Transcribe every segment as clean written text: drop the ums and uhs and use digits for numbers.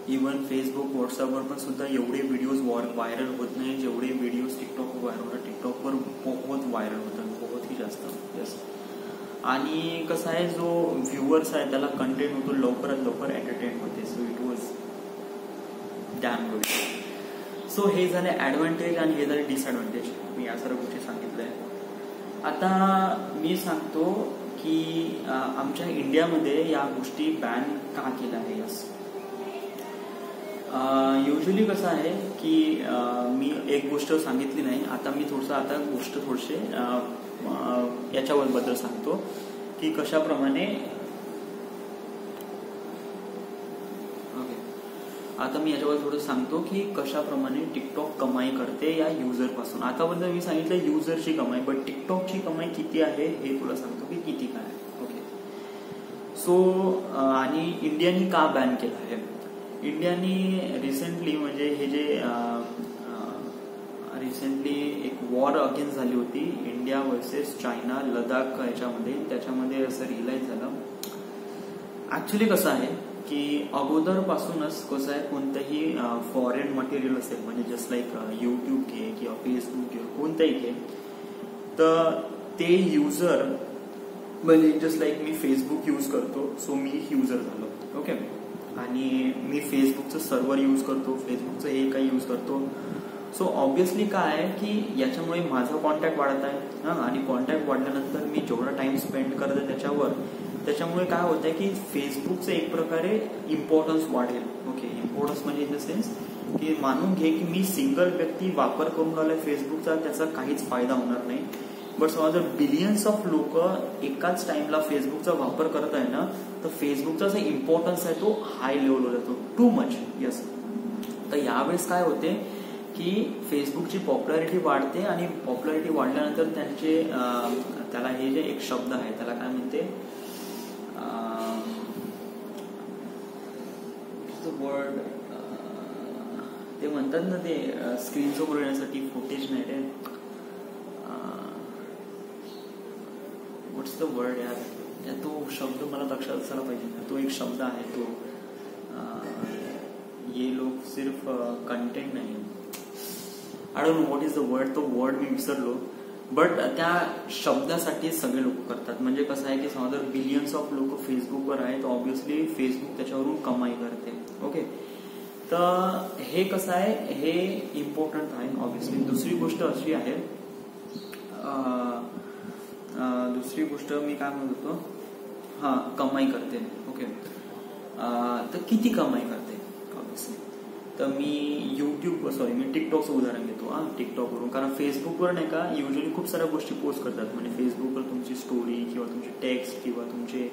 Even Facebook व्हॉट्सअपवर पण सुद्धा एवढे व्हिडिओज व्हायरल होत नाही जेवढे व्हिडिओज टिकटॉकवर व्हायरल होतात. टिकटॉकवर बहुत व्हायरल होतात, बहुत ही जास्त. येस. आणि कसं आहे, जो व्ह्युअर्स आहे त्याला कंटेंट होतो लवकरात लवकर एंटरटेन होते. So it was damn good. So हे झाले ऍडव्हान्टेज आणि हे झाले डिसएडव्हान्टेज. मी या सर्व गोष्टी सांगितलंय. आता मी सांगतो की आमच्या इंडियामध्ये या गोष्टी बॅन का केल्या आहे. यस, युजली कसं आहे की मी एक गोष्ट सांगितली नाही, आता मी आता गोष्ट थोडीशी याच्याबद्दल सांगतो की कशाप्रमाणे. ओके, आता मी याच्याबद्दल थोडं सांगतो की कशाप्रमाणे टिकटॉक कमाई करते या युजर पासून. आतापर्यंत मी सांगितलं युजरची कमाई, बट टिकटॉकची कमाई किती आहे हे तुला सांगतो की किती काय आहे. ओके. सो आणि इंडियाने का बॅन केलं आहे. इंडियाने रिसेंटली म्हणजे हे जे रिसेंटली एक वॉर अगेन्स्ट झाली होती इंडिया वर्सेस चायना लडाख याच्यामध्ये, त्याच्यामध्ये असं रिअलाइज झालं. ऍक्च्युली कसं आहे की अगोदरपासूनच कसं आहे, कोणतंही फॉरेन मटेरियल असेल म्हणजे जस्ट लाईक युट्यूब घे किंवा फेसबुक घे कोणतंही घे, तर ते युजर म्हणजे जस्ट लाईक मी फेसबुक यूज करतो, सो मी युजर झालो. ओके. आणि मी फेसबुकचं सर्व्हर यूज करतो, फेसबुकचं हे काही यूज करतो. सो ऑब्व्हियसली काय आहे की याच्यामुळे माझा कॉन्टॅक्ट वाढत आहे आणि कॉन्टॅक्ट वाढल्यानंतर मी जेवढा टाइम स्पेंड करतो त्याच्यामुळे काय होत आहे की फेसबुकचं एक प्रकारे इम्पॉर्टन्स वाढेल. ओके, इम्पॉर्टन्स म्हणजे इन द सेन्स की मानून घे की मी सिंगल व्यक्ती वापर करून राहिलाय फेसबुकचा, त्याचा काहीच फायदा होणार नाही. बट समजा जर बिलियन्स ऑफ लोक एकाच टाइमला फेसबुकचा वापर करत आहे ना, तर फेसबुकचा जो इम्पॉर्टन्स आहे तो हाय लेवलवर जातो, टू मच. यस. तर यावेळेस काय होते की फेसबुकची पॉप्युलॅरिटी वाढते आणि पॉप्युलॅरिटी वाढल्यानंतर त्यांचे त्याला हे जे एक शब्द आहे त्याला काय म्हणते, वर्ड ते म्हणतात ना, ते स्क्रीन समोर येण्यासाठी फुटेज नाही रे, व्हॉट्स द वर्ड यार, तो शब्द मला लक्षात असला पाहिजे. तो एक शब्द आहे, तो ये लोग सिर्फ कंटेंट नाही, I don't know what is the word, तो वर्ड मी विसरलो. बट त्या शब्दासाठी सगळे लोक करतात. म्हणजे कसं आहे की समजा जर बिलियन्स ऑफ लोक फेसबुकवर आहेत तर ऑब्व्हियसली फेसबुक त्याच्यावरून कमाई करते. ओके. तर हे कसं आहे, हे इम्पॉर्टंट आहे ऑब्व्हियसली. दुसरी गोष्ट अशी आहे, दुसरी गोष्ट मी काय म्हणत होतो, कमाई करते. ओके. तर किती कमाई करते ऑब्व्हियसली, तर मी टिकटॉकचं उदाहरण घेतो. टिकटॉकवरून, कारण फेसबुकवर नाही का युजली खूप साऱ्या गोष्टी पोस्ट करतात. म्हणजे फेसबुकवर तुमची स्टोरी किंवा तुमचे टेक्स्ट किंवा तुमचे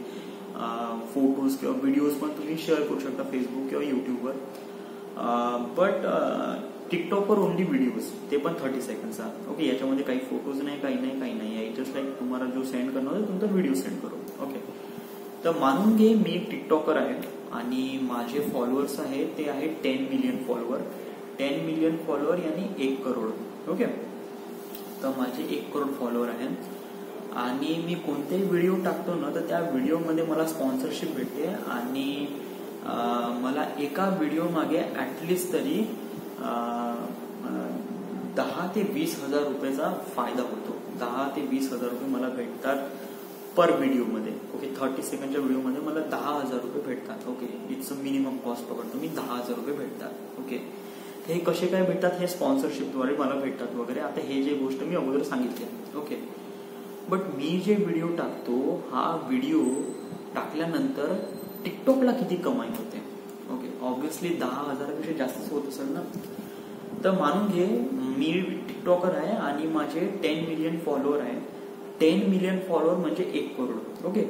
फोटोज किंवा व्हिडिओज पण तुम्ही शेअर करू शकता फेसबुक किंवा युट्यूबवर. बट टिकटॉकवर ओनली व्हिडिओज, ते पण 30 सेकंडचा. ओके. याच्यामध्ये काही फोटोज नाही, काही नाही. जस्ट लाईक तुम्हाला जो सेंड करणार आहे तुमचा व्हिडिओ सेंड करू. ओके. तर मानून घे मी एक टिकटॉकर आहे आणि माझे फॉलोअर्स आहेत ते आहे 10 मिलियन फॉलोअर. 10 मिलियन फॉलोअर यानी 1 करोड. ओके. तर माझे 1 करोड फॉलोअर आहेत आणि मी कोणतेही व्हिडिओ टाकतो ना, तर त्या व्हिडिओमध्ये मला स्पॉन्सरशिप भेटते आणि मला एका व्हिडिओ मागे ऍटलिस्ट तरी 10 ते 20 हजार रुपयाचा फायदा होतो. 10 ते 20 हजार रुपये मला भेटतात पर व्हिडिओमध्ये. ओके. 30 सेकंडच्या व्हिडिओमध्ये मला 10,000 रुपये भेटतात. Okay. It's a minimum cost पकडतो मी, 10,000 रुपये भेटतात. ओके. हे कसे काय भेटतात, हे स्पॉन्सरशिपद्वारे मला भेटतात वगैरे. आता हे जे गोष्ट मी अगोदर सांगितली. ओके. बट मी जे व्हिडिओ टाकतो, हा व्हिडिओ टाकल्यानंतर टिकटॉकला किती कमाई होते. ओके. ऑब्व्हियसली 10,000पेक्षा जास्तच होत असेल ना. तर मानून घे मी टिकटॉकर आहे आणि माझे 10 मिलियन फॉलोअर आहे. 10 मिलियन फॉलोअर म्हणजे 1 करोड. ओके.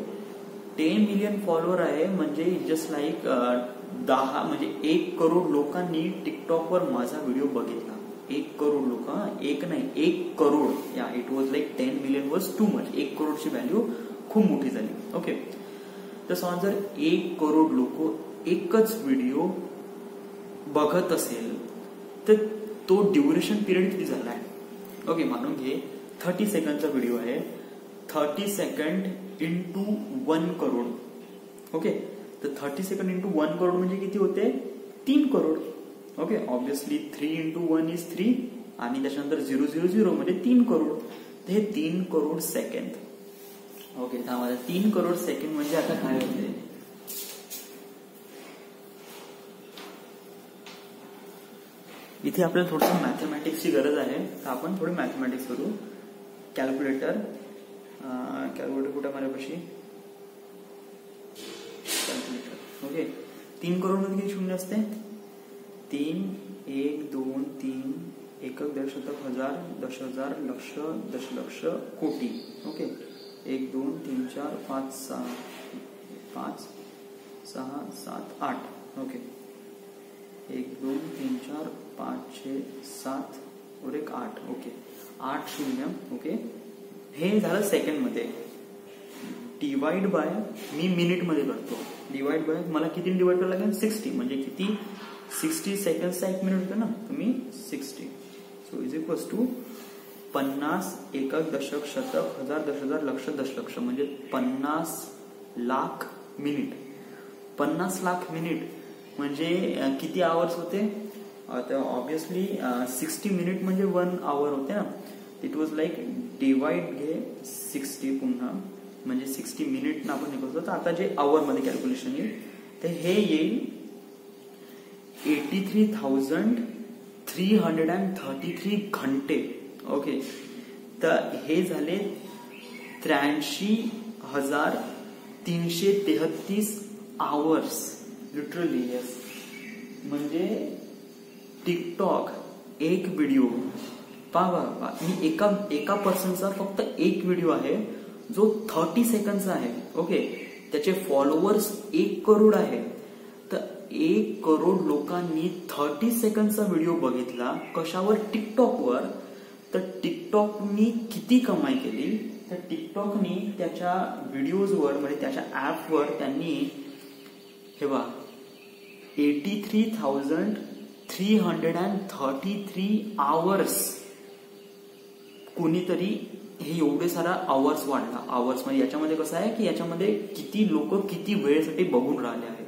10 मिलियन फॉलोअर आहे म्हणजे जस्ट लाईक 10 म्हणजे 1 करोड लोकांनी टिकटॉकवर माझा व्हिडिओ बघितला. 1 करोड लोक, एक नाही 1 करोड. या it was like 10 million was too much. 1 करोडची व्हॅल्यू खूप मोठी झाली. ओके. तर समजा जर 1 करोड लोक एकच व्हिडिओ बघत असेल तर तो ड्युरेशन पिरियड किती झाला आहे. ओके. मानून घे 30 सेकंडचा व्हिडिओ आहे. 30 सेकंड इंटू 1 करोड. ओके. तर 30 सेकंड इंटू 1 करोड म्हणजे किती होते, 3 करोड. ओके, ऑब्विसली 3 × 1 = 3 आणि त्याच्यानंतर 000 म्हणजे 3 करोड. तर हे 3 करोड सेकंद. ओके, त्यामध्ये 3 करोड सेकंड म्हणजे आता काय होते, इथे आपल्याला थोडंसं मॅथमॅटिक्सची गरज आहे. तर आपण थोडे मॅथमॅटिक्स करू. कॅल्क्युलेटर कुठे माझ्यापाशी, कॅल्क्युलेटर. ओके, 3 करोड मध्ये किती शून्य असते, 3, 1, 2, 3, एकक, दशक, हजार, 10,000, लक्ष, दशलक्ष, कोटी. ओके, 1, 2, 3, 4, 5, 6, 7, 8. ओके, 1, 2, 3, 4, 5, 6, 7 और 1, 8. ओके, 8 शून्य. ओके, हे झालं सेकंड मध्ये. डिवाइड बाय, मी मिनिट मध्ये करतो. डिवाइड बाय, मला किती डिवाइड करायला लागेल, 60. म्हणजे किती, 60 सेकंडचा 1 मिनिट होतं ना, तर मी 60. सो इज इक्वल्स टू 50 एकक, दशक, शतक, हजार, 10,000, लक्ष, दशलक्ष म्हणजे 50 लाख मिनिट. 50 लाख मिनिट म्हणजे किती आवर्स होते, आता ऑब्विसली 60 मिनिट म्हणजे 1 आवर होते ना. इट वॉज लाईक डिवाइड घे 60 पुन्हा म्हणजे 60 मिनिट ना आपण हे करतो. तर आता जे आवर मध्ये कॅल्क्युलेशन येईल तर हे येईल 83,333 घंटे. ओके, तर हे झाले 83,333 आवर्स. Literally yes. म्हणजे टिकटॉक एक व्हिडिओ पहा, मी एका पर्सनचा फक्त एक व्हिडिओ आहे जो 30 सेकंडचा आहे. ओके, त्याचे फॉलोअर्स 1 करोड आहे. तर 1 करोड लोकांनी 30 सेकंडचा व्हिडिओ बघितला. कशावर, टिकटॉकवर. तर टिकटॉकनी किती कमाई केली, तर टिकटॉकनी त्याच्या व्हिडिओजवर म्हणजे त्याच्या ऍपवर त्यांनी हे बघा 83,333 आवर्स. कोणीतरी हे एवढे सारा आवर्स वाढला. आवर्स म्हणजे याच्यामध्ये कसं आहे की याच्यामध्ये किती लोक किती वेळेसाठी बघून राहिले आहेत.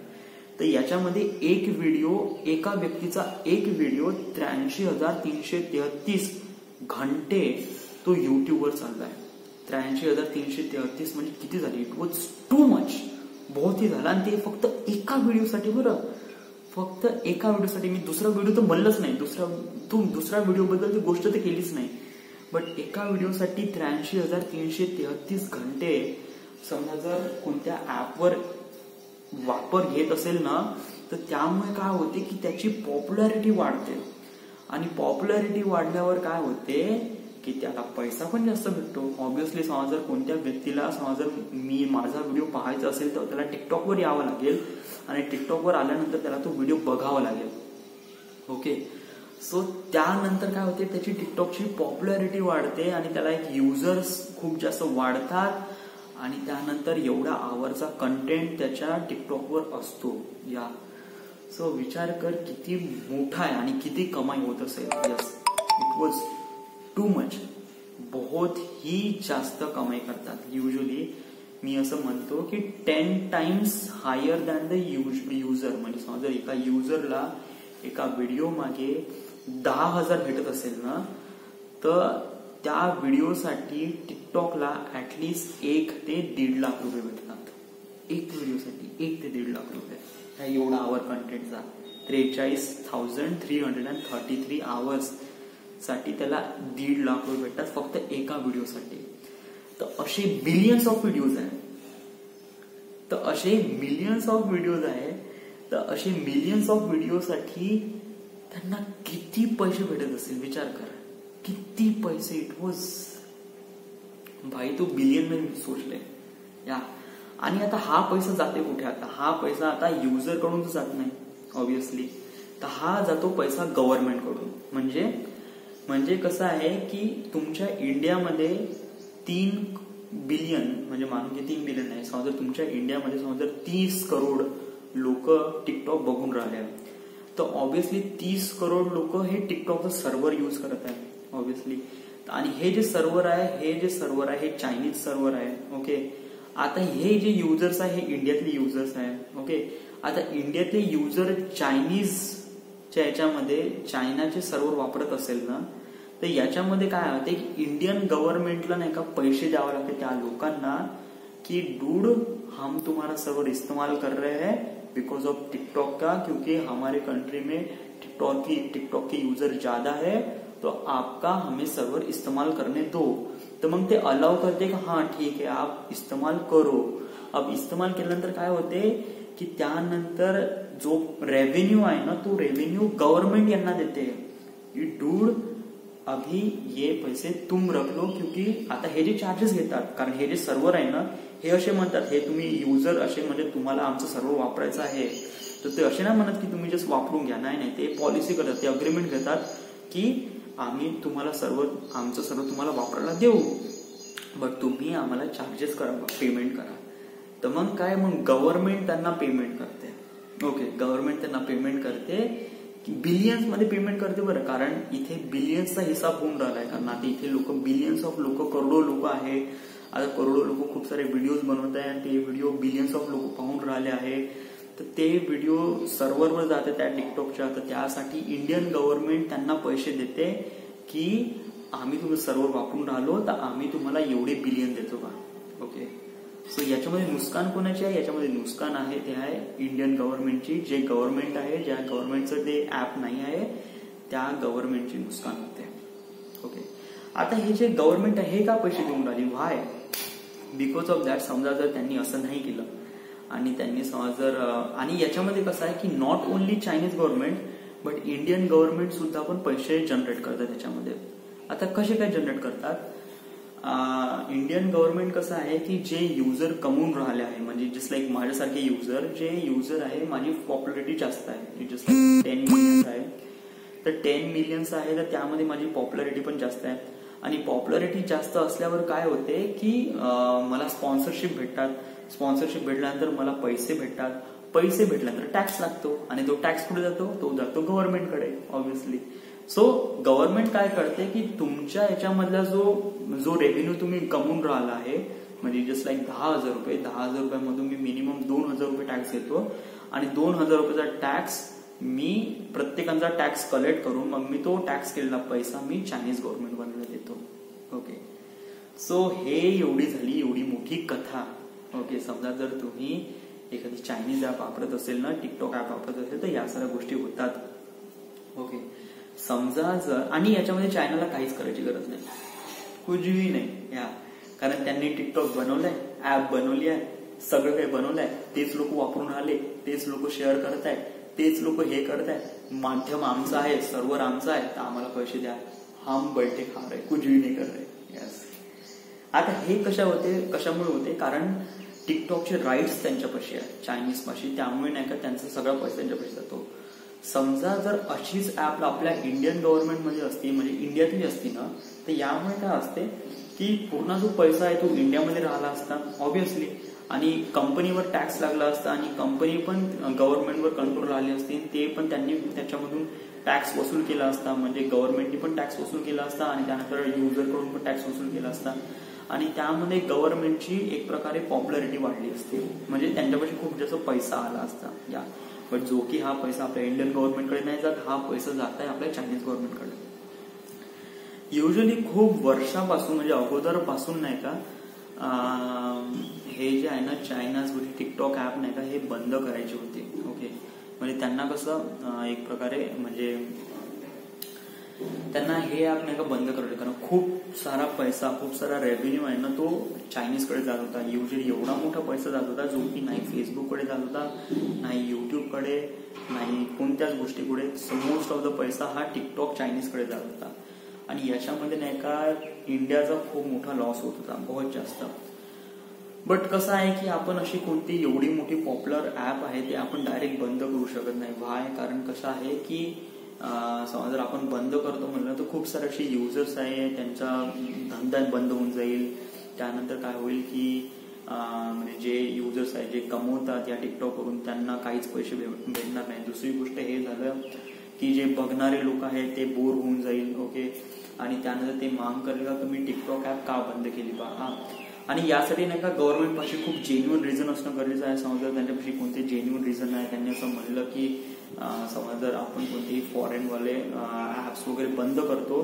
तर याच्यामध्ये एक व्हिडिओ, एका व्यक्तीचा एक व्हिडिओ 83,333 घंटे तो युट्यूबवर चाललाय. 83,333 म्हणजे किती झाली, इट वॉज टू मच, बहुत ही झाला. आणि ते फक्त एका व्हिडिओसाठी. बरं, फक्त एका व्हिडिओसाठी. मी दुसरा व्हिडिओ तर म्हणलंच नाही, दुसरा व्हिडिओ बद्दल ती गोष्ट तर केलीच नाही. बट एका व्हिडिओसाठी 83,333 घंटे. समजा जर कोणत्या ऍपवर वापर घेत असेल ना, तर त्यामुळे काय होते की त्याची पॉप्युलॅरिटी वाढते. आणि पॉप्युलॅरिटी वाढल्यावर काय होते की त्याला पैसा पण जास्त भेटतो. ऑब्व्हियसली समजा जर कोणत्या व्यक्तीला, समजा जर माझा व्हिडिओ पाहायचा असेल तर त्याला टिकटॉकवर यावं लागेल आणि टिकटॉकवर आल्यानंतर त्याला तो व्हिडिओ बघावा लागेल. ओके, सो त्यानंतर काय होते, त्याची टिकटॉकची पॉप्युलॅरिटी वाढते आणि त्याला एक युजर्स खूप जास्त वाढतात आणि त्यानंतर एवढा आवरचा कंटेंट त्याच्या टिकटॉकवर असतो. या सो विचार कर किती मोठा आहे आणि किती कमाई होत असेल. Yes, it was too much. बहुत ही जास्त कमाई करतात. युजली मी असं म्हणतो की 10 times higher than the user. म्हणजे समजा एका युजरला एका व्हिडिओ मागे 10,000 भेटत असेल ना, तर त्या व्हिडिओसाठी टिकटॉकला ऍटलिस्ट 1 ते 1.5 लाख रुपये भेटतात. एक व्हिडिओसाठी 1 ते 1.5 लाख रुपये. एवढा आवर कंटेंटचा 43,333 आवर्स साठी त्याला 1.5 लाख रुपये भेटतात फक्त एका व्हिडिओसाठी. तर असे बिलियन्स ऑफ व्हिडिओज आहेत. तर असे मिलियन्स ऑफ व्हिडिओज आहेत. तर असे मिलियन्स ऑफ व्हिडिओसाठी त्यांना किती पैसे भेटत असेल विचार कर. किती पैसे. इट वॉज भाई तो बिलियन में सोचले या. आणि आता हा पैसा जाते कुठे, आता हा पैसा आता युजर कडून तर जात नाही ऑब्व्हियसली. तर हा जातो पैसा गव्हर्नमेंट कडून. म्हणजे कसं आहे की तुमच्या इंडियामध्ये 3 बिलियन म्हणजे मानून की 3 बिलियन आहे. समजा तुमच्या इंडियामध्ये समजा 30 करोड लोक टिकटॉक बघून राहिले तर ऑब्व्हियसली 30 करोड लोक हे टिकटॉकचं सर्व्हर युज करत आहे ऑब्व्हियसली. आणि हे जे सर्व्हर आहे हे चायनीज सर्व्हर आहे. ओके, आता हे जे युजर्स आहे हे इंडियातले युजर्स आहे. ओके, आता इंडियातले युजर चायनीज याच्यामध्ये चायनाचे सर्व्हर वापरत असेल ना, तर याच्यामध्ये काय होते की इंडियन गव्हर्नमेंटला नाही का पैसे द्यावे लागते त्या लोकांना कि डूड हम तुम्हारा सर्वर इस्तेमाल कर रहे हैं बिकॉज ऑफ टिकटॉक का, क्योंकि हमारे कंट्री में टिकटॉक के यूजर ज्यादा है, तो आपका हमें सर्वर इस्तेमाल करने दो. तर मग ते अलाउ करते की हा ठीक आहे आप इस्तेमाल करो. अब इस्तेमाल केल्यानंतर काय होते की त्यानंतर जो रेव्हेन्यू आहे ना, तो रेव्हेन्यू गव्हर्नमेंट यांना देते. डूड अभी ये पैसे तुम रख लो, क्योंकि आता हे जे चार्जेस घेतात, कारण हे जे सर्व्हर आहे ना, हे असे म्हणतात हे तुम्ही युजर असे म्हणजे तुम्हाला आमचं सर्व्हर वापरायचं आहे, तर ते असे नाही म्हणत की तुम्ही जस्ट वापरून घ्या. नाही, ते पॉलिसी करतात, ते अग्रीमेंट घेतात की आम्ही तुम्हाला आमचं सर्व्हर तुम्हाला वापरायला देऊ, बट तुम्ही आम्हाला चार्जेस करा, पेमेंट करा. तर मग काय, मग गव्हर्नमेंट त्यांना पेमेंट करते. ओके, गव्हर्नमेंट त्यांना पेमेंट करते की बिलियन्स मध्ये पेमेंट करते बरं, कारण इथे बिलियन्सचा हिसाब होऊन राहिलाय. कारण आता इथे लोक बिलियन्स ऑफ लोक, करोडो लोक आहे. आता करोडो लोक खूप सारे व्हिडिओज बनवत आहे आणि ते व्हिडिओ बिलियन्स ऑफ लोक पाहून राहिले आहे. तर ते व्हिडिओ सर्व्हरवर जाते त्या टिकटॉकच्या. तर त्यासाठी इंडियन गव्हर्नमेंट त्यांना पैसे देते की आम्ही तुम्ही सर्व्हर वापरून राहिलो तर आम्ही तुम्हाला एवढे बिलियन देतो का. ओके, सो याच्यामध्ये नुकसान कोणाचे आहे, याच्यामध्ये नुकसान आहे ते आहे इंडियन गव्हर्नमेंटची. जे गव्हर्नमेंट आहे, ज्या गव्हर्नमेंटचं ते ऍप नाही आहे त्या गव्हर्नमेंटची नुकसान होते. ओके, आता हे जे गव्हर्नमेंट आहे हे का पैसे देऊन राहिली, व्हाय, बिकॉज ऑफ दॅट. समजा जर त्यांनी असं नाही केलं आणि त्यांनी समजा जर, आणि याच्यामध्ये कसं आहे की not only Chinese government but Indian government सुद्धा पण पैसे जनरेट करतात त्याच्यामध्ये. आता कसे काय जनरेट करतात, इंडियन गव्हर्नमेंट कसं आहे की जे युजर कमवून राहिले आहे, म्हणजे जस्ट लाईक माझ्यासारखे जे युजर आहे, माझी पॉप्युलरिटी जास्त आहे, जस्ट लाईक 10 मिलियन्स आहे, तर 10 मिलियन्स आहे, तर त्यामध्ये माझी पॉप्युलरिटी पण जास्त आहे. आणि पॉप्युलरिटी जास्त असल्यावर काय होते की मला स्पॉन्सरशिप भेटतात. स्पॉन्सरशिप भेटल्यानंतर मला पैसे भेटतात. पैसे भेटल्यानंतर टॅक्स लागतो आणि तो टॅक्स कुठे जातो, तो जातो गव्हर्नमेंटकडे ऑब्व्हियसली. सो गव्हर्नमेंट काय करते की तुमच्या याच्यामधला जो रेव्हेन्यू तुम्ही कमवून राहिला आहे, म्हणजे जस्ट लाईक 10,000 रुपये, 10,000 रुपयामधून मी मिनिमम 2,000 रुपये टॅक्स घेतो आणि 2,000 रुपयाचा टॅक्स मी प्रत्येकाचा टॅक्स कलेक्ट करून मग मी तो टॅक्स केलेला पैसा मी चायनीज गव्हर्नमेंट बनवायला देतो. ओके, सो हे एवढी मोठी कथा. ओके, समजा जर तुम्ही एखादी चायनीज ऍप वापरत असेल ना, टिकटॉक ऍप वापरत असेल, तर या साऱ्या गोष्टी होतात. ओके, समजा जर, आणि याच्यामध्ये चायनाला काहीच करायची गरज नाही, कुठही नाही या, कारण त्यांनी टिकटॉक बनवलंय, ऍप बनवली आहे, सगळं काही बनवलंय, तेच लोक वापरून राहिले, तेच लोक शेअर करत आहे, तेच लोक हे करत आहे, माध्यम आमचं आहे, सर्व्हर आमचं आहे, तर आम्हाला पैसे द्या, हम बैठे खा रहे, कुठही नाही कर रहे. यस, आता हे कशामुळे होते, कारण टिकटॉकचे राईट्स त्यांच्यापाशी आहे, चायनीज पाशी, त्यामुळे नाही का त्यांचा सगळा पैसा त्यांच्यापाशी जातो. समजा जर अशीच ऍप आपल्या इंडियन गव्हर्नमेंटमध्ये असती, म्हणजे इंडियातली असती ना, तर यामुळे काय असते की पूर्ण जो पैसा आहे तो इंडियामध्ये राहिला असता ऑब्व्हियसली, आणि कंपनीवर टॅक्स लागला असता आणि कंपनी पण गव्हर्नमेंटवर कंट्रोल आली असती, ते पण त्यांनी त्याच्यामधून टॅक्स वसूल केला असता, म्हणजे गव्हर्नमेंटनी पण टॅक्स वसूल केला असता आणि त्यानंतर युजरकडून पण टॅक्स वसूल केला असता, आणि त्यामध्ये गव्हर्नमेंटची एक प्रकारे पॉप्युलरिटी वाढली असते, म्हणजे त्यांच्यापाशी खूप जास्त पैसा आला असता. या बट जो की हा पैसा आपल्या इंडियन गव्हर्नमेंटकडे नाही जात, हा पैसा जात आहे आपल्या चायनीज गव्हर्नमेंटकडे. युजली खूप वर्षापासून, म्हणजे अगोदरपासून नाही का, हे जे आहे ना चायनाज टिकटॉक ऍप नाही का, हे बंद करायचे होते. ओके, म्हणजे त्यांना कसं एक प्रकारे म्हणजे त्यांना हे ऍप नाही का बंद करायचे, कारण खूप सारा पैसा, खूप सारा रेव्हेन्यू आहे ना, तो चायनीजकडे जात होता. युजली एवढा मोठा पैसा जात होता जो की नाही फेसबुककडे जात होता, नाही युट्यूबकडे, नाही कोणत्याच गोष्टीकडे. मोस्ट ऑफ द पैसा हा टिकटॉक चायनीजकडे जात होता, आणि याच्यामध्ये नाही का इंडियाचा खूप मोठा लॉस होत होता, बहुत जास्त. बट कसं आहे की आपण अशी कोणती एवढी मोठी पॉप्युलर ऍप आहे ते आपण डायरेक्ट बंद करू शकत नाही. व्हाय, कारण कसं आहे की समजा जर आपण बंद करतो म्हणलं तर खूप सारे असे युजर्स आहे, त्यांचा धंदा बंद होऊन जाईल. त्यानंतर काय होईल की म्हणजे जे युजर्स आहे जे कमवतात या टिकटॉकवरून त्यांना काहीच पैसे भेटणार नाही. दुसरी गोष्ट हे झालं की जे बघणारे लोक आहेत ते बोर होऊन जाईल. ओके, आणि त्यानंतर ते मांग करेल का तुम्ही टिकटॉक ऍप का बंद केली बा. आणि यासाठी नाही का गव्हर्नमेंट पाशी खूप जेन्युइन रिझन असणं गरजेचं आहे. समजा त्यांच्यापाशी कोणते जेन्युइन रिझन आहे, त्यांनी असं म्हणलं की समज जर आपण कोणतेही फॉरेनवाले ऍप्स वगैरे बंद करतो,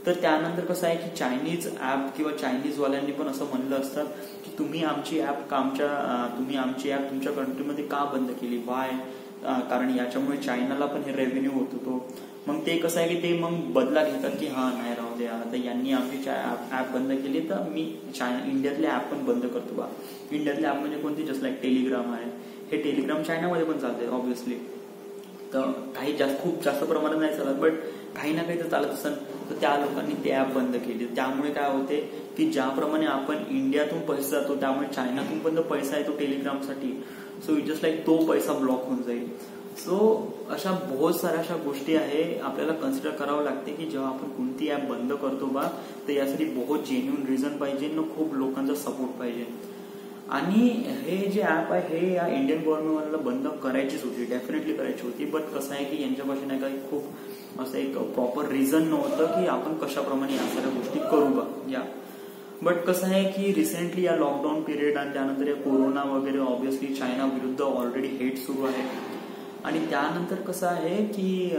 तर त्यानंतर कसं आहे की चायनीज ऍप किंवा चायनीजवाल्यांनी पण असं म्हणलं असतं की तुम्ही आमची ऍप तुमच्या कंट्रीमध्ये का बंद केली, वाय, कारण याच्यामुळे चायनाला पण हे रेव्हेन्यू होत होतो. मग ते कसं आहे की ते मग बदला घेतात की हा नाही राहू द्या, आता यांनी आमची ऍप बंद केली तर मी इंडियातले ऍप पण बंद करतो बा. इंडियातले ऍप म्हणजे कोणती, जस्ट लाईक टेलिग्राम आहे, हे टेलिग्राम चायनामध्ये पण चालते ऑब्व्हियसली. तर काही खूप जास्त प्रमाणात नाही चालत, बट काही ना काही तर चालत असेल, तर त्या लोकांनी ते ऍप बंद केली. त्यामुळे काय होते की ज्याप्रमाणे आपण इंडियातून पैसा जातो त्यामुळे चायनातून पण पैसा येतो टेलिग्रामसाठी. सो इट जस्ट लाईक तो पैसा ब्लॉक होऊन जाईल. सो अशा बहुत साऱ्या अशा गोष्टी आहे आपल्याला कन्सिडर करावं लागते की जेव्हा आपण कोणती ऍप बंद करतो बा, तर यासाठी बहुत जेन्युइन रिझन पाहिजे ना, खूप लोकांचा सपोर्ट पाहिजे. आणि हे जे ऍप आहे हे या इंडियन गव्हर्नमेंटला बंद करायचीच होती, डेफिनेटली करायची होती. बट कसं आहे की यांच्यापाशी नाही का खूप असं एक प्रॉपर रिझन नव्हतं की आपण कशाप्रमाणे या सगळ्या गोष्टी करू बा या. बट कसं आहे की रिसेंटली या लॉकडाऊन पिरियड आणि त्यानंतर या कोरोना वगैरे ऑब्व्हियसली चायना विरुद्ध ऑलरेडी हेट सुरू आहे. आणि त्यानंतर कसं आहे की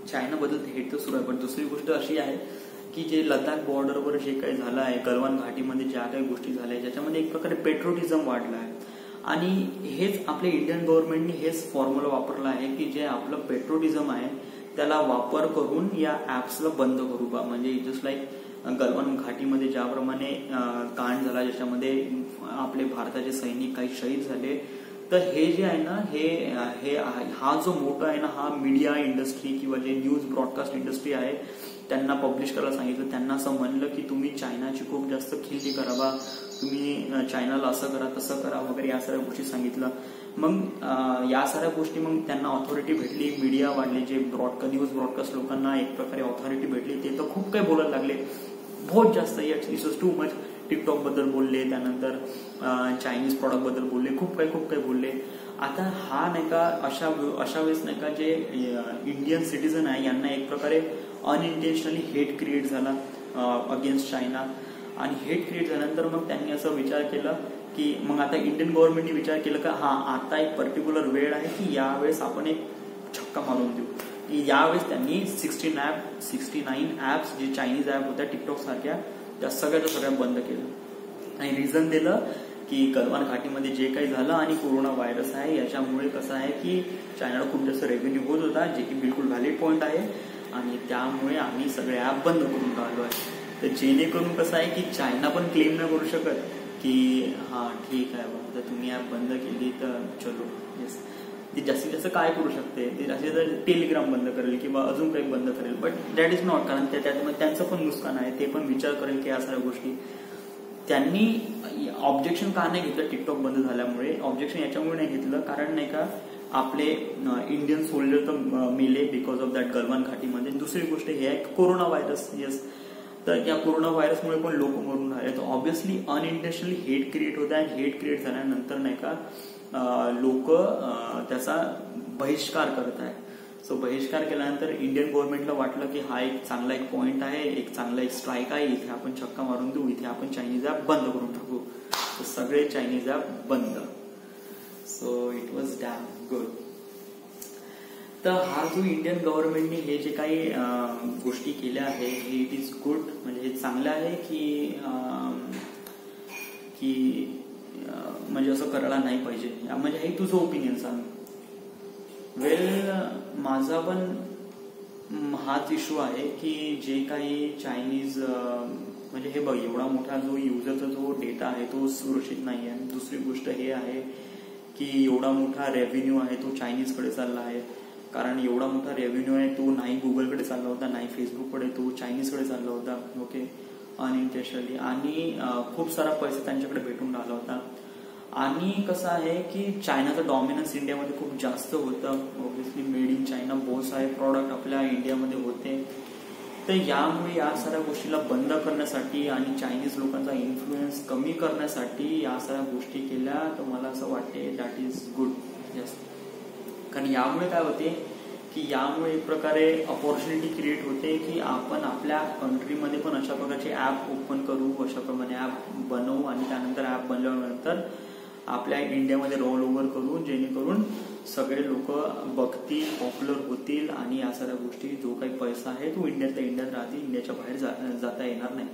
चायनाबद्दल हेट तर सुरू आहे, पण दुसरी गोष्ट अशी आहे की जे लडाख बॉर्डरवर जे काही झालं आहे, गलवान घाटीमध्ये ज्या काही गोष्टी झाल्या ज्याच्यामध्ये एक प्रकारे पेट्रोटिझम वाढलं आहे. आणि हेच आपल्या इंडियन गव्हर्नमेंटने हेच फॉर्म्युला वापरला आहे की जे आपलं पेट्रोटिझम आहे त्याला वापर करून या ऍप्सला बंद करू बा. म्हणजे जस्ट लाईक गलवान घाटीमध्ये ज्याप्रमाणे कांड झाला ज्याच्यामध्ये आपले भारताचे सैनिक काही शहीद झाले, तर हे जे आहे ना हे हा जो मोठा आहे ना हा मीडिया इंडस्ट्री किंवा जे न्यूज ब्रॉडकास्ट इंडस्ट्री आहे त्यांना पब्लिश करायला सांगितलं. त्यांना असं म्हणलं की तुम्ही चायनाची खूप जास्त खिल्ली करावा, तुम्ही चायनाला असं करा तसं करा वगैरे या सगळ्या गोष्टी सांगितलं. मग या सगळ्या गोष्टी मग त्यांना ऑथॉरिटी भेटली, मीडिया वाढले, जे न्यूज ब्रॉडकास्ट लोकांना एक प्रकारे ऑथॉरिटी भेटली, ते तर खूप काही बोलायला लागले, बहुत जास्त. It's too much. टिकटॉक बद्दल बोलले, त्यानंतर चायनीज प्रॉडक्ट बद्दल बोलले, खूप काही बोलले. आता हा नाही का अशा वेळेस नाही का जे इंडियन सिटीजन आहे यांना एक प्रकारे अनइंटेन्शनली हेट क्रिएट झाला अगेन्स्ट चायना. आणि हेट क्रिएट झाल्यानंतर मग त्यांनी असं विचार केला की मग आता इंडियन गव्हर्नमेंटने विचार केला का हा आता एक पर्टिक्युलर वेळ आहे की यावेळेस आपण एक छक्का मारून देऊ. की यावेळेस त्यांनी 69 ऍप्स जे चायनीज ऍप होत्या टिकटॉक सारख्या त्या सगळ्या बंद केलं. आणि रिझन दिलं की गलवान घाटीमध्ये जे काही झालं आणि कोरोना व्हायरस आहे याच्यामुळे कसं आहे की चायनाला खूप जास्त रेव्हेन्यू होत होता, जे की बिलकुल व्हॅलिड पॉईंट आहे. आणि त्यामुळे आम्ही सगळे ऍप बंद करून टाकलो आहे. तर जेणेकरून कसं आहे की चायना पण क्लेम नाही करू शकत की हा ठीक आहे बा तर तुम्ही ऍप बंद केली तर चलो. येस, ती जास्तीत जास्त काय करू शकते, ते जास्तीत जास्त टेलिग्राम बंद करेल किंवा अजून काही बंद करेल. बट दॅट इज नॉट, कारण त्याच्यामध्ये त्यांचं पण नुकसान आहे, ते पण विचार करेल की या सगळ्या गोष्टी. त्यांनी ऑब्जेक्शन का नाही घेतलं टिकटॉक बंद झाल्यामुळे, ऑब्जेक्शन याच्यामुळे नाही घेतलं कारण नाही का आपले इंडियन सोल्जर तर मेले बिकॉज ऑफ दॅट गलवान घाटीमध्ये. दुसरी गोष्ट हे आहे कोरोना व्हायरस. येस, तर या कोरोना व्हायरसमुळे पण लोक मरून राहिले. तर ऑब्व्हियसली अनइंटेन्शनली हेट क्रिएट होत आहे. हेट क्रिएट झाल्यानंतर नाही का लोक त्याचा बहिष्कार करत आहे. सो बहिष्कार केल्यानंतर इंडियन गव्हर्नमेंटला वाटलं की हा एक चांगला एक पॉइंट आहे, एक चांगला एक स्ट्राईक आहे, इथे आपण छक्का मारून देऊ, इथे आपण चायनीज ऍप बंद करून टाकू. तर सगळे चायनीज ऍप बंद. So it was damn good. तर हा जो इंडियन गव्हर्नमेंटने हे जे काही गोष्टी केल्या आहे हे इट इज गुड. म्हणजे हे चांगलं आहे की म्हणजे असं करायला नाही पाहिजे. म्हणजे हे तुझं ओपिनियन सांग. वेल, माझा पण हाच इश्यू आहे की जे काही चायनीज म्हणजे हे बघ एवढा मोठा जो युजरचा जो डेटा आहे तो सुरक्षित नाही आहे. दुसरी गोष्ट हे आहे की एवढा मोठा रेव्हेन्यू आहे तो चायनीजकडे चालला आहे. कारण एवढा मोठा रेव्हेन्यू आहे तो नाही गुगलकडे चालला होता, नाही फेसबुककडे, तो चायनीजकडे चालला होता. ओके, अनइंटेन्शनली. आणि खूप सारा पैसा त्यांच्याकडे भेटून राहिला होता. आणि कसं आहे की चायनाचं डॉमिनन्स इंडियामध्ये खूप जास्त होतं. ऑब्व्हियसली मेड इन चायना बहुत सारे प्रॉडक्ट आपल्या इंडियामध्ये होते. तर यामुळे या साऱ्या गोष्टीला बंद करण्यासाठी आणि चायनीज लोकांचा इन्फ्लुएन्स कमी करण्यासाठी या साऱ्या गोष्टी केल्या. तर मला असं वाटते दॅट इज गुड. यस, कारण यामुळे काय होते की यामुळे एक प्रकारे अपॉर्च्युनिटी क्रिएट होते की आपण आपल्या कंट्रीमध्ये पण अशा प्रकारचे ऍप ओपन करू, अशा प्रमाणे ऍप बनवू आणि त्यानंतर ऍप बनल्यानंतर आपल्या इंडियामध्ये रोल ओव्हर करून, जेणेकरून सगळे लोक बघतील, पॉप्युलर होतील आणि या सगळ्या गोष्टी, जो काही पैसा आहे तो इंडियातल्या इंडियात राहतील, इंडियाच्या बाहेर जाता येणार नाही.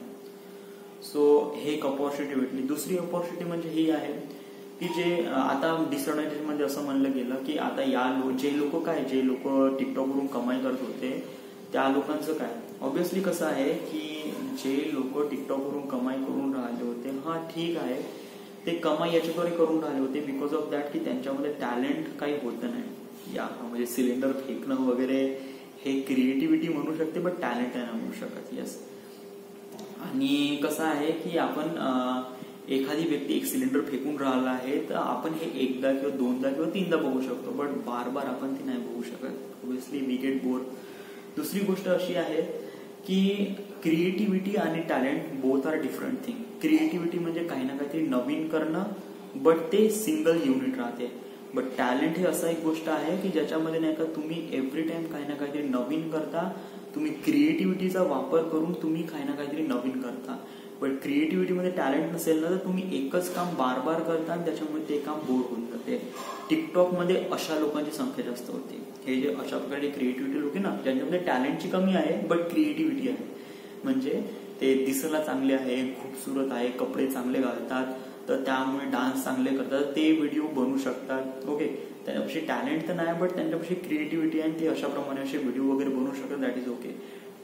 सो हे एक अपॉर्च्युनिटी भेटली. दुसरी अपॉर्च्युनिटी म्हणजे ही आहे की जे आता डिसएडव्हान्टेज मध्ये असं म्हणलं गेलं की आता जे लोक टिकटॉकवरून कमाई करत होते त्या लोकांचं काय. ऑब्व्हियसली कसं आहे की जे लोक टिकटॉकवरून कमाई करून राहिले होते, हा ठीक आहे, ते कमाई याच्याद्वारे करून राहिले होते बिकॉज ऑफ दॅट की त्यांच्यामध्ये टॅलेंट काही होतं नाही. या म्हणजे सिलेंडर फेकणं वगैरे हे क्रिएटिव्हिटी म्हणू शकते, बट टॅलेंट नाही म्हणू शकत. येस. आणि कसं आहे की आपण एखादी व्यक्ती एक सिलेंडर फेकून राहिला आहे तर आपण हे एकदा किंवा दोनदा किंवा तीनदा बघू शकतो, बट बार बार आपण ते नाही बघू शकत. Obviously we get bore. दुसरी गोष्ट अशी आहे की क्रिएटिव्हिटी आणि talent both are different thing. Creativity म्हणजे काही ना काहीतरी नवीन करणं, बट ते सिंगल युनिट राहते. बट टॅलेंट हे असं एक गोष्ट आहे की ज्याच्यामध्ये नाही का तुम्ही एव्हरी टाइम काही ना काहीतरी नवीन करता, तुम्ही क्रिएटिव्हिटीचा वापर करून तुम्ही काही ना काहीतरी नवीन करता. बट क्रिएटिव्हिटीमध्ये टॅलेंट नसेल ना तर तुम्ही एकच काम बार बार करता आणि त्याच्यामुळे ते काम बोर होऊन जाते. टिकटॉकमध्ये अशा लोकांची संख्या जास्त होती. हे जे अशा प्रकारचे क्रिएटिव्हिटी लोक आहे ना, ज्यांच्यामध्ये टॅलेंटची कमी आहे बट क्रिएटिव्हिटी आहे. म्हणजे ते दिसायला चांगले आहे, खूपसुरत आहे, कपडे चांगले घालतात, तर त्यामुळे डान्स चांगले करतात, ते व्हिडिओ बनवू शकतात. ओके, त्यांच्यापाशी टॅलेंट तर नाही बट त्यांच्यापाशी क्रिएटिव्हिटी आहे, ते अशा प्रमाणे असे व्हिडिओ वगैरे बनवू शकतात. That is okay.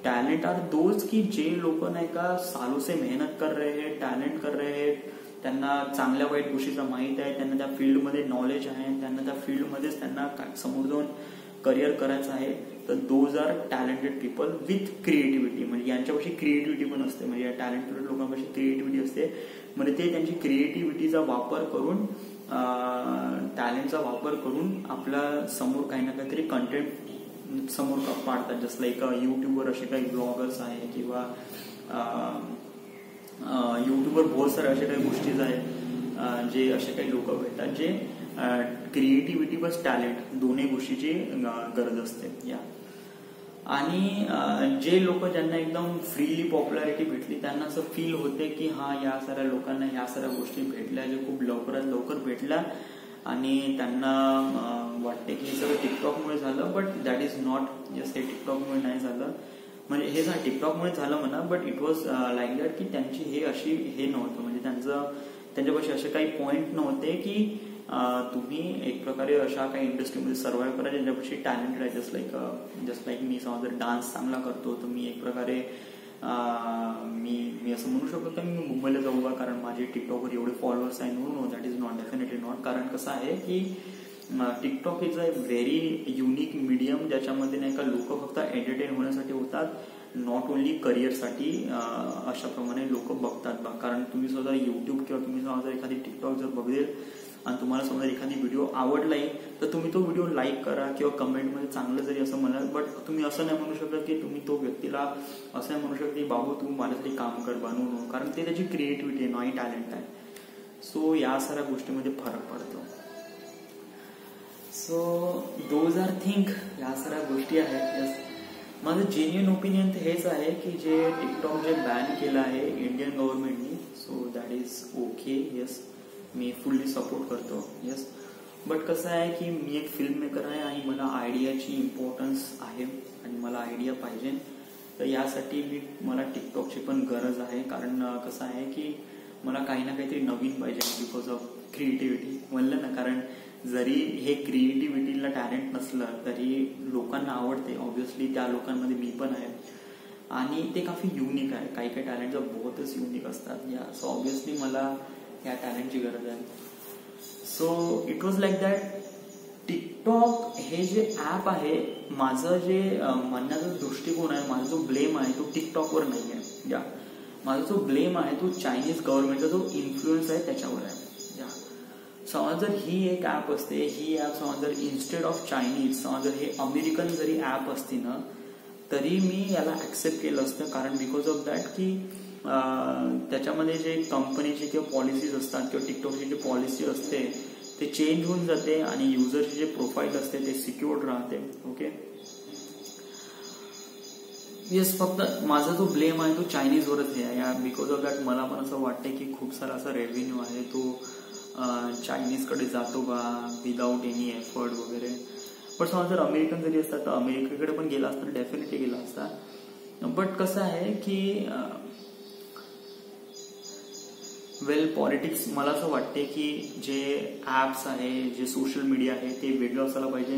Talent are those की जे लोक नाही का सालों से मेहनत कर रहे हैं, टॅलेंट कर रहे हैं, त्यांना चांगल्या वाईट गोष्टीचं माहित आहे, त्यांना त्या फील्डमध्ये नॉलेज आहे, त्यांना त्या फील्डमध्येच त्यांना समोर जाऊन करिअर करायचं आहे, तर those are talented people with creativity. म्हणजे यांच्यापाशी क्रिएटिव्हिटी पण असते, म्हणजे या टॅलेंटेड लोकांपाशी क्रिएटिव्हिटी असते. म्हणजे ते त्यांची क्रिएटिव्हिटीचा वापर करून, टॅलेंटचा वापर करून आपल्या समोर काही ना काहीतरी कंटेंट समोर पाडतात. जस्ट लाईक युट्यूबवर असे काही ब्लॉगर्स आहे किंवा युट्यूबवर बहुत सारे असे काही गोष्टी आहेत, जे असे काही लोक भेटतात जे क्रिएटिव्हिटी प्लस टॅलेंट दोन्ही गोष्टीची गरज असते. या आणि जे लोक ज्यांना एकदम फ्रीली पॉप्युलॅरिटी भेटली त्यांना असं फील होते की हा या साऱ्या लोकांना ह्या साऱ्या गोष्टी भेटल्या जे खूप लवकरात लवकर भेटल्या आणि त्यांना वाटते की हे सगळं टिकटॉकमुळे झालं, but that is not. Yes, हे टिकटॉकमुळे नाही झालं. म्हणजे हे टिकटॉकमुळे झालं म्हणा, but it was like that की त्यांची हे नव्हतं. म्हणजे त्यांच्यापाशी असे काही पॉइंट नव्हते की तुम्ही एक प्रकारे अशा काही इंडस्ट्रीमध्ये सर्व्हाइव्ह करा ज्यांच्यापाशी टॅलेंटेड आहे. जस्ट लाईक मी समजा जर डान्स चांगला करतो तर मी एक प्रकारे मी असं म्हणू शकतो की मी मुंबईला जाऊ का कारण माझे टिकटॉकवर एवढे फॉलोअर्स आहे. No, that is not, definitely not. कारण कसं आहे की TikTok is a very unique medium ज्याच्यामध्ये नाही का लोक फक्त एंटरटेन होण्यासाठी होतात, नॉट ओनली करिअरसाठी. अशा प्रमाणे लोक बघतात. कारण तुम्ही सुद्धा युट्यूब किंवा तुम्ही समजा एखादी टिकटॉक जर बघेल आणि तुम्हाला समजा एखादी व्हिडिओ आवडलाय तर तुम्ही तो व्हिडिओ लाईक करा किंवा कमेंटमध्ये चांगलं जरी असं म्हणाल, बट तुम्ही असं नाही म्हणू शकत की तुम्ही तो व्यक्तीला असं नाही म्हणू शकत की बाबू तू माझ्यासाठी काम कर, बनवू, कारण ते त्याची क्रिएटिव्हिटी आहे, नाही टॅलेंट आहे. सो या साऱ्या गोष्टीमध्ये फरक पडतो. सो दोज आर थिंक, या साऱ्या गोष्टी आहेत. माझं जेन्युइन ओपिनियन तर हेच आहे की जे टिकटॉक जे बॅन केलं आहे इंडियन गव्हर्नमेंटनी, so that is okay. Yes, मी फुल्ली सपोर्ट करतो. येस, बट कसं आहे की मी एक फिल्म मेकर आहे आणि मला आयडियाची इम्पॉर्टन्स आहे आणि मला आयडिया पाहिजे. तर यासाठी मला टिकटॉकची पण गरज आहे. कारण कसं आहे की मला काही ना काहीतरी नवीन पाहिजे बिकॉज ऑफ क्रिएटिव्हिटी म्हणलं ना. कारण जरी हे क्रिएटिव्हिटीला टॅलेंट नसलं तरी लोकांना आवडते. ऑब्व्हियसली त्या लोकांमध्ये मी पण आहे आणि ते काफी युनिक आहे. काही काही टॅलेंट जर बहुतच युनिक असतात. या सो ऑब्व्हियसली मला या टॅलेंटची गरज आहे. So it was like that. TikTok हे जे ऍप आहे, माझं जे म्हणण्याचा दृष्टिकोन आहे, माझा जो ब्लेम आहे तो टिकटॉकवर नाही आहे. या माझा जो ब्लेम आहे तो चायनीज गव्हर्नमेंटचा जो इन्फ्लुएन्स आहे त्याच्यावर आहे. या समज जर ही एक ऍप असते, ही ऍप समज जर इन्स्टेड ऑफ चायनीज समज जर हे अमेरिकन जरी ऍप असती ना तरी मी याला ऍक्सेप्ट केलं असतं. कारण बिकॉज ऑफ दॅट की त्याच्यामध्ये जे कंपनीचे किंवा पॉलिसीज असतात किंवा टिकटॉकची जी पॉलिसी असते ते चेंज होऊन जाते आणि युजरची जे प्रोफाईल असते ते सिक्युअर्ड राहते. ओके, येस, फक्त माझा जो ब्लेम आहे तो चायनीजवरच आहे. बिकॉज ऑफ दॅट मला पण असं वाटतं की खूप सारा असा रेव्हेन्यू आहे तो चायनीजकडे जातो का विदाऊट एनी एफर्ट वगैरे. पण समजा जर अमेरिकन जरी असतात तर अमेरिकेकडे पण गेला असता, डेफिनेटली गेला असता. बट कसं आहे की पॉलिटिक्स मला असं वाटते की जे ऍप्स आहे, जे सोशल मीडिया आहे ते वेगळं असायला पाहिजे.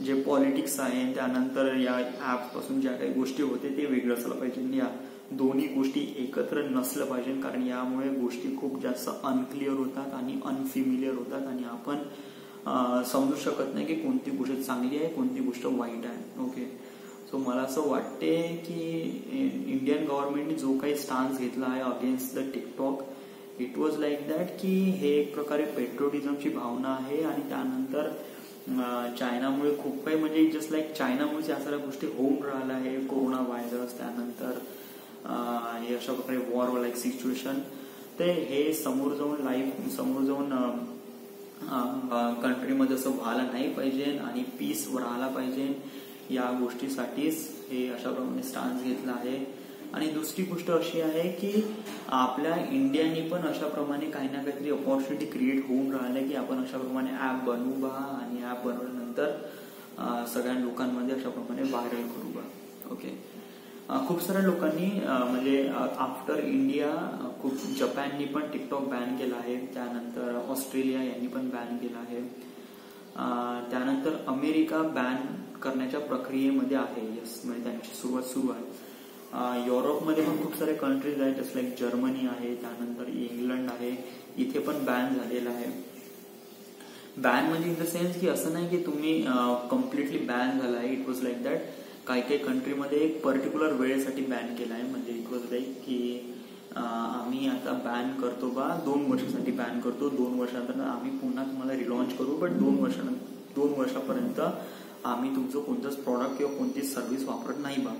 जे पॉलिटिक्स आहे त्यानंतर या ऍप्स पासून ज्या काही गोष्टी होते ते वेगळं असायला पाहिजे. या दोन्ही गोष्टी एकत्र नसल्या पाहिजे, कारण यामुळे गोष्टी खूप जास्त अनक्लिअर होतात आणि अनफिमिलियर होतात आणि आपण समजू शकत नाही की कोणती गोष्ट चांगली आहे, कोणती गोष्ट वाईट आहे. ओके, सो मला असं वाटते की इंडियन गव्हर्नमेंटने जो काही स्टान्स घेतला आहे against the TikTok, it was like that की हे एक प्रकारे पेट्रोटिझमची भावना आहे. आणि त्यानंतर चायनामुळे खूप काही म्हणजे जस्ट लाईक चायनामुळे या सगळ्या गोष्टी होऊन राहिल्या आहे. कोरोना व्हायरस, त्यानंतर हे अशा प्रकारे वॉर लाईक सिच्युएशन, ते हे समोर जाऊन कंट्रीमध्ये असं व्हायला नाही पाहिजे आणि पीस राहायला पाहिजे. या गोष्टीसाठीच हे अशा प्रमाणे स्टान्स घेतला आहे. आणि दुसरी गोष्ट अशी आहे की आपल्या इंडियाने पण अशा प्रमाणे काही ना काहीतरी अपॉर्च्युनिटी क्रिएट होऊन राहिले की आपण अशा प्रमाणे ऍप बनवू बा आणि ऍप बनवल्यानंतर सगळ्या लोकांमध्ये अशा प्रमाणे व्हायरल करू बा. ओके, खूप साऱ्या लोकांनी म्हणजे आफ्टर इंडिया खूप जपाननी पण टिकटॉक बॅन केला आहे, त्यानंतर ऑस्ट्रेलिया यांनी पण बॅन केला आहे, त्यानंतर अमेरिका बॅन करण्याच्या प्रक्रियेमध्ये आहे. यस, म्हणजे त्यांची सुरुवात सुरू आहे. युरोपमध्ये पण खूप सारे कंट्रीज आहेत, जस्ट लाईक जर्मनी आहे, त्यानंतर इंग्लंड आहे, इथे पण बॅन झालेला आहे. बॅन म्हणजे इन द सेन्स की असं नाही की तुम्ही कम्प्लिटली बॅन झाला आहे. इट वॉज लाईक दॅट काही काही कंट्रीमध्ये एक पर्टिक्युलर वेळेसाठी बॅन केला आहे. म्हणजे इट वॉज लाईक की आम्ही आता बॅन करतो बा 2 वर्षासाठी बॅन करतो, 2 वर्षानंतर आम्ही पुन्हा तुम्हाला रिलॉन्च करू, बट 2 वर्षापर्यंत आम्ही तुमचं कोणतंच प्रॉडक्ट किंवा कोणतीच सर्व्हिस वापरत नाही बा.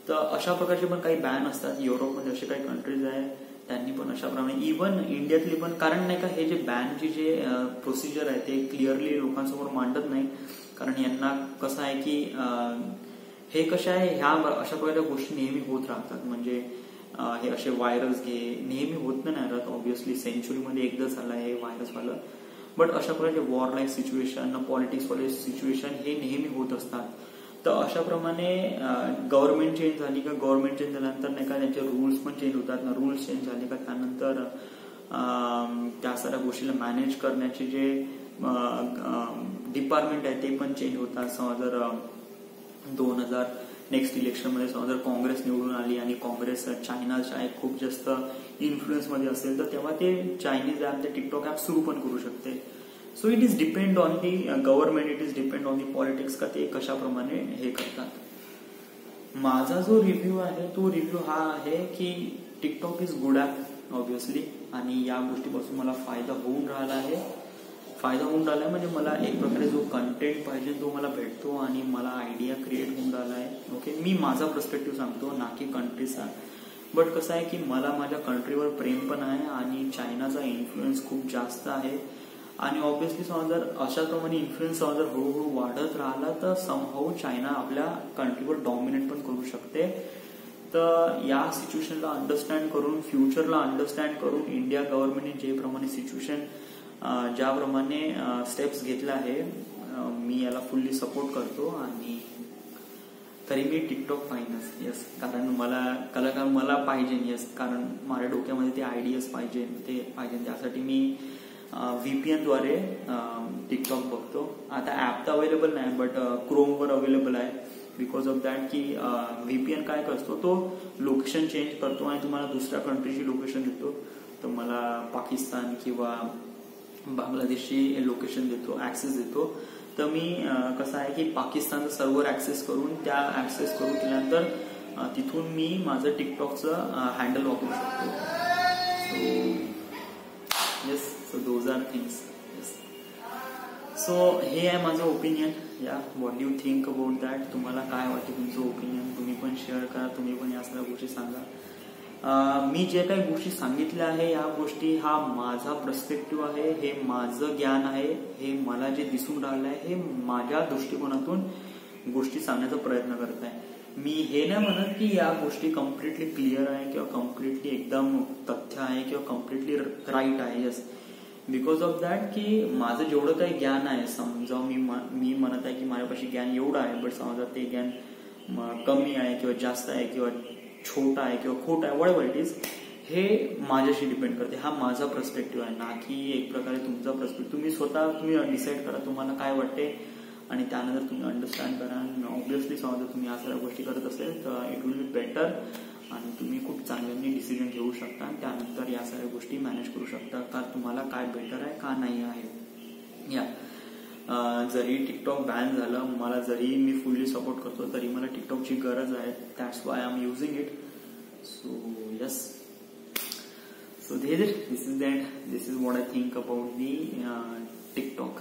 तर अशा प्रकारचे पण काही बॅन असतात. युरोपमध्ये असे काही कंट्रीज आहे त्यांनी पण अशा प्रमाणे, इव्हन इंडियातली पण, कारण नाही का हे जे बॅनची जे प्रोसिजर आहे ते क्लिअरली लोकांसमोर मांडत नाही. कारण यांना कसं आहे की हे कसं आहे, ह्या अशा प्रकारच्या गोष्टी नेहमी होत राहतात. म्हणजे हे असे व्हायरस नेहमी होत नाही राहत. ऑब्व्हियसली सेंच्युरीमध्ये एकदा झालं हे व्हायरस वालं, बट अशा प्रकारचे वॉर लाईक सिच्युएशन, पॉलिटिक्स वाले सिच्युएशन हे नेहमी होत असतात. तर अशा प्रमाणे गव्हर्नमेंट चेंज झाली का, गव्हर्नमेंट चेंज झाल्यानंतर नाही का त्यांचे रूल्स पण चेंज होतात ना, रूल्स चेंज झाले का त्यानंतर त्या साऱ्या गोष्टीला मॅनेज करण्याचे जे डिपार्टमेंट आहे ते पण चेंज होतात. समजा जर 2000 नेक्स्ट इलेक्शनमध्ये समजा जर काँग्रेस निवडून आली आणि काँग्रेस चायनाच्या खूप जास्त इन्फ्लुएन्समध्ये असेल तर तेव्हा ते चायनीज ऍप, ते टिकटॉक ऍप सुरू पण करू शकते. So it is depend on the government, it is depend on the politics का ते कशाप्रमाणे हे करतात. माझा जो रिव्ह्यू आहे तो रिव्ह्यू हा आहे की TikTok is good app obviously, आणि या गोष्टीपासून मला फायदा होऊन राहिला आहे. म्हणजे मला एक प्रकारे जो कंटेंट पाहिजे तो मला भेटतो आणि मला आयडिया क्रिएट होऊन राहिला आहे. ओके, मी माझा पर्स्पेक्टिव्ह सांगतो ना की कंट्रीचा. बट कसं आहे की मला माझ्या कंट्रीवर प्रेम पण आहे आणि चायनाचा इन्फ्लुएन्स खूप जास्त आहे. आणि ऑब्व्हियसली समजा जर अशा प्रमाणे इन्फ्लुएन्स जर हळूहळू वाढत राहिला तर समहाऊ चायना आपल्या कंट्रीवर डॉमिनेट पण करू शकते. तर या सिच्युएशनला अंडरस्टँड करून, फ्युचरला अंडरस्टँड करून इंडिया गव्हर्नमेंटने जे प्रमाणे सिच्युएशन, ज्याप्रमाणे स्टेप्स घेतले आहे, मी याला फुल्ली सपोर्ट करतो. आणि तरी मी टिकटॉक पाहिजेच. यस, कारण मला पाहिजे. यस, कारण माझ्या डोक्यामध्ये ते आयडियाज पाहिजे, त्यासाठी मी VPN द्वारे टिकटॉक बघतो. आता ऍप तर अवेलेबल नाही, बट क्रोमवर अवेलेबल आहे. बिकॉज ऑफ दॅट की VPN काय करतो, तो लोकेशन चेंज करतो आणि तुम्हाला दुसऱ्या कंट्रीची लोकेशन देतो. तर मला पाकिस्तान किंवा बांगलादेशची लोकेशन देतो, ऍक्सेस देतो. तर मी कसं आहे की पाकिस्तानचं सर्व्हर ऍक्सेस करून केल्यानंतर तिथून मी माझं टिकटॉकचं हँडल वापरू शकतो. Yes, so those are things. Yes, so हे आहे माझं opinion. Yeah, what do you think about that? तुम्हाला काय वाटतं, तुमचं ओपिनियन तुम्ही पण शेअर करा, तुम्ही पण या सगळ्या गोष्टी सांगा. मी जे काही गोष्टी सांगितल्या आहे या गोष्टी, हा माझा पर्स्पेक्टिव्ह आहे, हे माझं ज्ञान आहे, हे मला जे दिसून राहिलं आहे, हे माझ्या दृष्टिकोनातून गोष्टी सांगण्याचा प्रयत्न करत आहे. मी हे नाही म्हणत की या गोष्टी कम्प्लिटली क्लिअर आहे किंवा कम्प्लिटली एकदम तथ्य आहे किंवा कम्प्लिटली राईट आहे. यस, बिकॉज ऑफ दॅट की माझं जेवढं काही ज्ञान आहे, समजा मी म्हणत आहे की माझ्यापाशी ज्ञान एवढं आहे, बट समजा ते ज्ञान कमी आहे किंवा जास्त आहे किंवा छोटा आहे किंवा खोटा आहे, व्हॉटएव्हर इट इज, हे माझ्याशी डिपेंड करते. हा माझा पर्स्पेक्टिव्ह आहे, ना की एक प्रकारे तुमचा पर्स्पेक्टिव्ह. तुम्ही डिसाईड करा तुम्हाला काय वाटते आणि त्यानंतर तुम्ही अंडरस्टँड करा. आणि ऑब्व्हियसली समजा तुम्ही या सगळ्या गोष्टी करत असेल तर इट विल बी बेटर आणि तुम्ही खूप चांगल्याने डिसिजन घेऊ शकता आणि त्यानंतर या सगळ्या गोष्टी मॅनेज करू शकता का तुम्हाला काय बेटर आहे का नाही आहे. या जरी टिकटॉक बॅन झालं, मला जरी मी फुल्ली सपोर्ट करतो तरी मला टिकटॉकची गरज आहे. That's why I am using it. So yes, so this is the end. This is what I think about the TikTok.